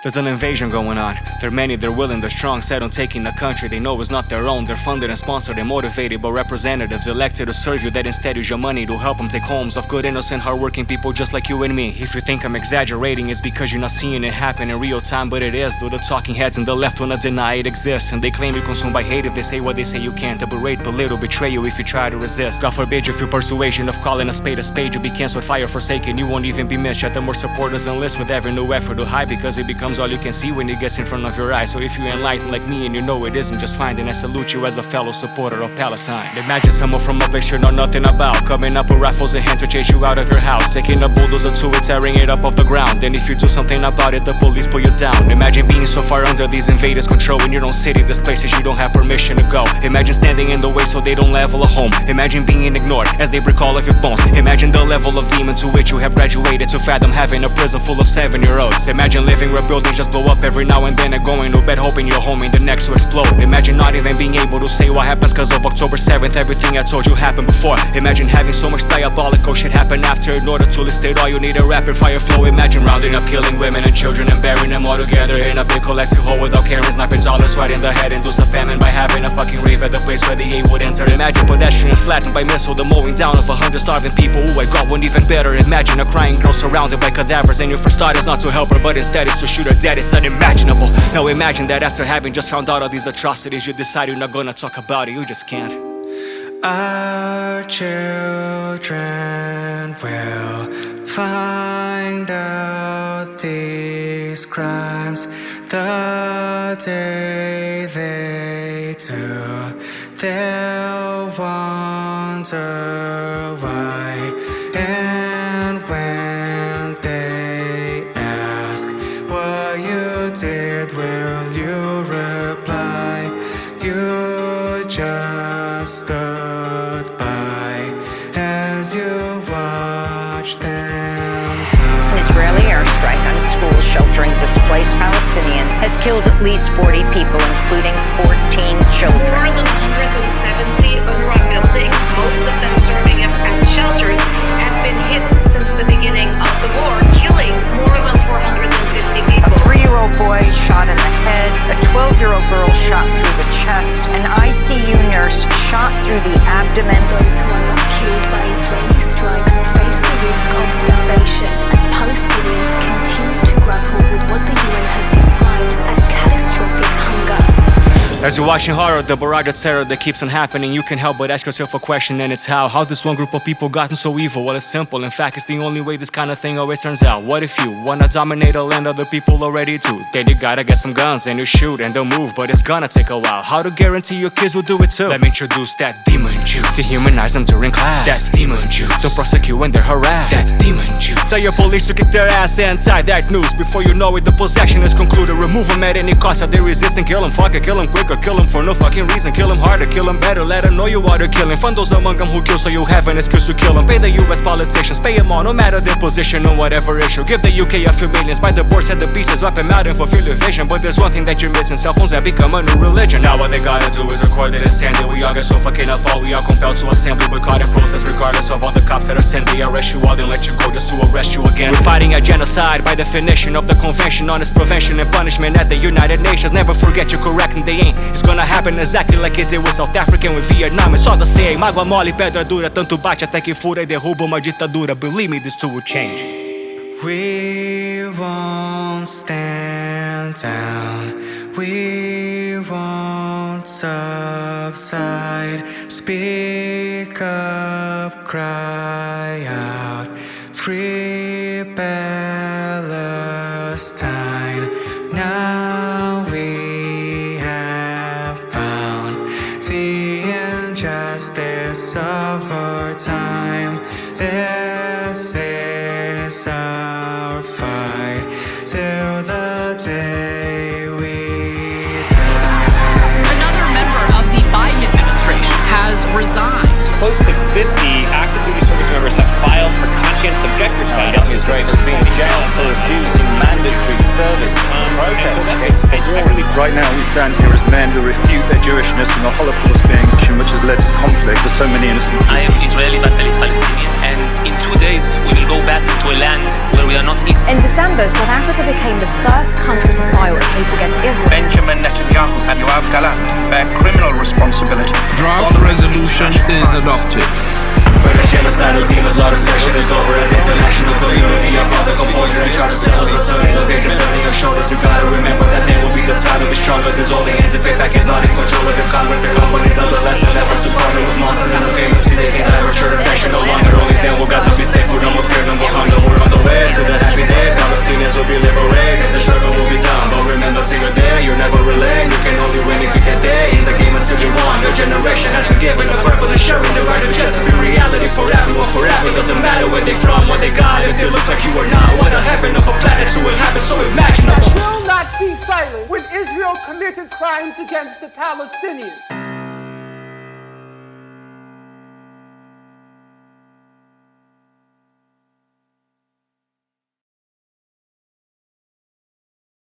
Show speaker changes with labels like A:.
A: There's an invasion going on. They're many, they're willing, they're strong, set on taking the country they know is not their own. They're funded and sponsored and motivated by representatives elected to serve you that instead use your money to help them take homes of good, innocent, hardworking people just like you and me. If you think I'm exaggerating, it's because you're not seeing it happen in real time, but it is. Though the talking heads and the left wanna deny it exists, and they claim you're consumed by hate if they say what they say you can't. They'll berate, belittle, betray you if you try to resist. God forbid you feel persuasion of calling a spade, you'll be canceled, fire forsaken, you won't even be missed. Yet the more supporters enlist with every new effort to hide, because it becomes all you can see when it gets in front of your eyes. So if you're enlightened like me and you know it isn't just fine, then I salute you as a fellow supporter of Palestine. Imagine someone from a place you know nothing about, coming up with rifles in hand to chase you out of your house, taking a bulldozer to it, tearing it up off the ground. Then if you do something about it, the police pull you down. Imagine being so far under these invaders' control in your own city, there's places you don't have permission to go. Imagine standing in the way so they don't level a home. Imagine being ignored as they break all of your bones. Imagine the level of demon to which you have graduated to fathom having a prison full of 7-year-olds. Imagine living where buildings just blow up every now and then and going to bed hoping your home ain't the next to explode. Imagine not even being able to say what happens cause of October 7th, everything I told you happened before. Imagine having so much diabolical shit happen after. In order to list it all you need a rapid fire flow. Imagine rounding up, killing women and children and burying them all together in a big collective hole without caring, sniping dollars right in the head, induce a famine by having a fucking rave at the place where the aid would enter. Imagine pedestrians flattened by missile, the mowing down of 100 starving people. Ooh, I got one even better. Imagine a crying girl surrounded by cadavers and your first thought is not to help her but instead is to shoot her dead. It's unimaginable. Now imagine that after having just found out all these atrocities you decide you're not gonna talk about it, you just can't. Our children will find out these crimes the day they do. They'll wonder why, and when they ask what you did, will you reply? You just stood by as you watched them die.
B: An Israeli airstrike on schools sheltering displaced Palestinians has killed at least 40 people, including 14 children.
C: More than 170 UNRWA buildings, most of them serving as shelters, have been hit since the beginning of the war, killing more than 450 people.
B: A 3-year-old boy shot in the head, a 12-year-old girl shot through the chest, an ICU nurse shot through the abdomen.
D: Those who are not killed by Israeli strikes face the risk of starvation as Palestinians continue to grapple with what the UN has described as catastrophic hunger.
A: As you're watching horror, the barrage of terror that keeps on happening, you can't help but ask yourself a question, and it's how this one group of people gotten so evil? Well, it's simple. In fact, it's the only way this kind of thing always turns out. What if you wanna dominate a land other people already do? Then you gotta get some guns and you shoot and they'll move, but it's gonna take a while. How to guarantee your kids will do it too? Let me introduce that demon Jew. Dehumanize them during class. That demon Jew. Don't prosecute when they're harassed. That demon Jew. Tell your police to kick their ass and tie that noose. Before you know it, the possession is concluded. Remove them at any cost. If they resist and kill them, fuck it, kill them quicker, kill them for no fucking reason. Kill them harder, kill them better, let them know you are the killing. Fund those among them who kill so you have an excuse to kill them. Pay the US politicians, pay them all, no matter their position or whatever issue. Give the UK a few millions, buy the boards, set the pieces, wipe them out and fulfill your vision. But there's one thing that you're missing, cell phones have become a new religion. Now what they gotta do is record it and send it. We all get so fucking up, all we are compelled to assembly, boycott and protest. Regardless of all the cops that are sent, they arrest you all, then let you go just to arrest you again. We're fighting a genocide by definition of the Convention on its Prevention and Punishment at the United Nations. Never forget you're correct and they ain't. It's gonna happen exactly like it did with South Africa and with Vietnam. It's all the same, água mole, pedra dura, tanto bate até que fura e derruba uma ditadura. Believe me, this too will change. We won't stand down, we won't subside. Speak up, cry out, free Palestine. Now we have found the injustice of our time. This is our fight till the day we die.
E: Another member of the Biden administration has resigned.
F: Close to 50 active duty service members have filed for conscientious objector status.
G: Israel has been jailed for refusing mandatory service protest.
H: Right now we stand here as men who refute their Jewishness and the Holocaust being which has led to conflict. The so many innocents.
I: I am Israeli, Basel is Palestinian, and in 2 days we will go back to a land where we are not equal.
D: In December, South Africa became the first country to file a case against Israel.
J: Benjamin Netanyahu and Yoav Gallant bear criminal responsibility.
K: Draft resolution is adopted.
A: When the genocidal demons lot of section is over, an international community of all the composure and try to sell us a turning the bigger, turning your shoulders. You gotta remember that there will be the time to be stronger. There's only ends if it back is not in control of your Congress. Your companies nonetheless, and that was the